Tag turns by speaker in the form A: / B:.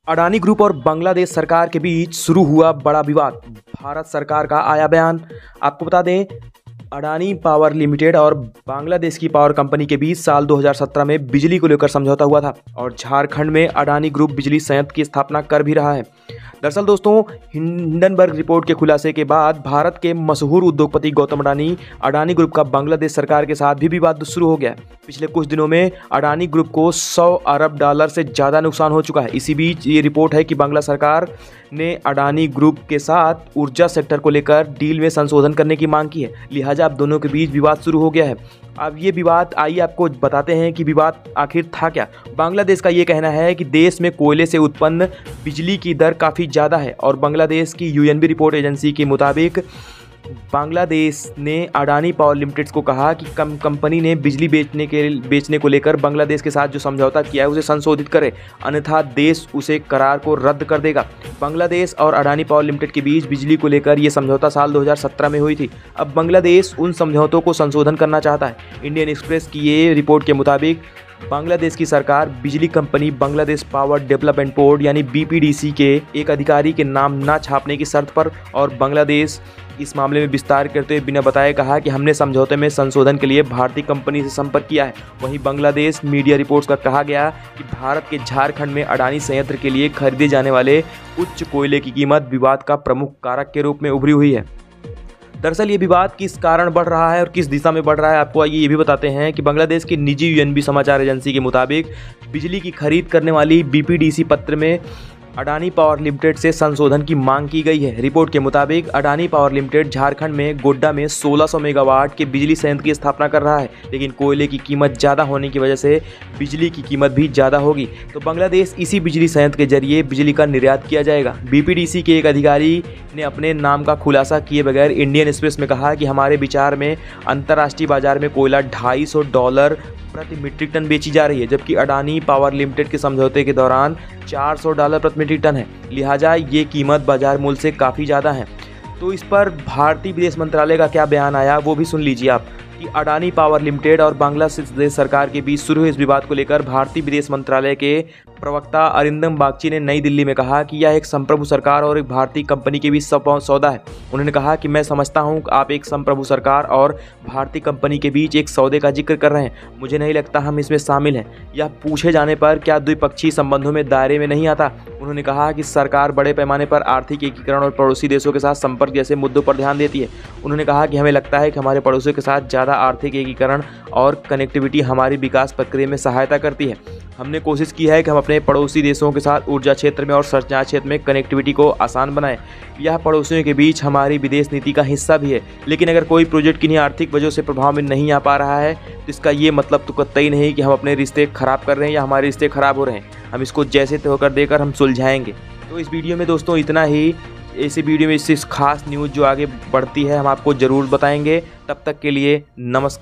A: Adani group और बांग्लादेश सरकार के बीच शुरू हुआ बड़ा विवाद। भारत सरकार का आया बयान। आपको बता दें, अडानी पावर लिमिटेड और बांग्लादेश की पावर कंपनी के बीच साल 2017 में बिजली को लेकर समझौता हुआ था और झारखंड में अडानी ग्रुप बिजली संयंत्र की स्थापना कर भी रहा है। दरअसल दोस्तों, हिंडनबर्ग रिपोर्ट के खुलासे के बाद भारत के मशहूर उद्योगपति गौतम अडानी ग्रुप का बांग्लादेश सरकार के साथ भी विवाद शुरू हो गया। पिछले कुछ दिनों में अडानी ग्रुप को 100 अरब डॉलर से ज़्यादा नुकसान हो चुका है। इसी बीच ये रिपोर्ट है कि बांग्ला सरकार ने अडानी ग्रुप के साथ ऊर्जा सेक्टर को लेकर डील में संशोधन करने की मांग की है। लिहाजा अब दोनों के बीच विवाद शुरू हो गया है। अब ये विवाद, आइए आपको बताते हैं कि विवाद आखिर था क्या। बांग्लादेश का ये कहना है कि देश में कोयले से उत्पन्न बिजली की दर काफ़ी ज़्यादा है और बांग्लादेश की यूएनबी रिपोर्ट एजेंसी के मुताबिक बांग्लादेश ने अडानी पावर लिमिटेड को कहा कि कंपनी ने बिजली बेचने को लेकर बांग्लादेश के साथ जो समझौता किया है उसे संशोधित करे, अन्यथा देश उसे करार को रद्द कर देगा। बांग्लादेश और अडानी पावर लिमिटेड के बीच बिजली को लेकर ये समझौता साल 2017 में हुई थी। अब बांग्लादेश उन समझौतों को संशोधन करना चाहता है। इंडियन एक्सप्रेस की ये रिपोर्ट के मुताबिक बांग्लादेश की सरकार बिजली company Bangladesh power development board यानी बीपीडीसी के एक अधिकारी के नाम न छापने की शर्त पर, और बांग्लादेश इस मामले में विस्तार करते हुए बिना बताए कहा कि हमने समझौते में संशोधन के लिए भारतीय कंपनी से संपर्क किया है। वहीं बांग्लादेश मीडिया रिपोर्ट्स का कहा गया कि भारत के झारखंड में अडानी संयंत्र के लिए खरीदे जाने वाले उच्च कोयले की कीमत विवाद का प्रमुख कारक के रूप में उभरी हुई है। दरअसल ये विवाद किस कारण बढ़ रहा है और किस दिशा में बढ़ रहा है, आपको आइए ये भी बताते हैं कि बांग्लादेश की निजी यूएनबी समाचार एजेंसी के मुताबिक बिजली की खरीद करने वाली बीपीडीसी पत्र में अडानी पावर लिमिटेड से संशोधन की मांग की गई है। रिपोर्ट के मुताबिक अडानी पावर लिमिटेड झारखंड में गोड्डा में 1600 मेगावाट के बिजली संयंत्र की स्थापना कर रहा है, लेकिन कोयले की कीमत ज़्यादा होने की वजह से बिजली की कीमत भी ज़्यादा होगी। तो बांग्लादेश इसी बिजली संयंत्र के जरिए बिजली का निर्यात किया जाएगा। बीपीडीसी के एक अधिकारी ने अपने नाम का खुलासा किए बगैर इंडियन एक्सप्रेस में कहा कि हमारे विचार में अंतर्राष्ट्रीय बाजार में कोयला $250 प्रति मीट्रिक टन बेची जा रही है, जबकि अडानी पावर लिमिटेड के समझौते के दौरान $400 प्रति मीट्रिक टन है। लिहाजा ये कीमत बाजार मूल्य से काफ़ी ज़्यादा है। तो इस पर भारतीय विदेश मंत्रालय का क्या बयान आया वो भी सुन लीजिए आप कि अडानी पावर लिमिटेड और बांग्लादेश सरकार के बीच शुरू हुए इस विवाद को लेकर भारतीय विदेश मंत्रालय के प्रवक्ता अरिंदम बागची ने नई दिल्ली में कहा कि यह एक संप्रभु सरकार और एक भारतीय कंपनी के बीच सौदा है। उन्होंने कहा कि मैं समझता हूं कि आप एक संप्रभु सरकार और भारतीय कंपनी के बीच एक सौदे का जिक्र कर रहे हैं। मुझे नहीं लगता हम इसमें शामिल हैं। यह पूछे जाने पर क्या द्विपक्षीय संबंधों में दायरे में नहीं आता। उन्होंने कहा कि सरकार बड़े पैमाने पर आर्थिक एकीकरण और पड़ोसी देशों के साथ संपर्क जैसे मुद्दों पर ध्यान देती है। उन्होंने कहा कि हमें लगता है कि हमारे पड़ोसियों के साथ ज़्यादा आर्थिक एकीकरण और कनेक्टिविटी हमारी विकास प्रक्रिया में सहायता करती है। हमने कोशिश की है कि हम अपने पड़ोसी देशों के साथ ऊर्जा क्षेत्र में और संचार क्षेत्र में कनेक्टिविटी को आसान बनाएं। यह पड़ोसियों के बीच हमारी विदेश नीति का हिस्सा भी है। लेकिन अगर कोई प्रोजेक्ट किन्हीं आर्थिक वजह से प्रभाव में नहीं आ पा रहा है तो इसका ये मतलब तो कतई नहीं कि हम अपने रिश्ते खराब कर रहे हैं या हमारे रिश्ते खराब हो रहे हैं। हम इसको जैसे होकर देकर हम सुलझाएंगे। तो इस वीडियो में दोस्तों इतना ही। ऐसी वीडियो में इससे खास न्यूज़ जो आगे बढ़ती है हम आपको ज़रूर बताएंगे। तब तक के लिए नमस्कार।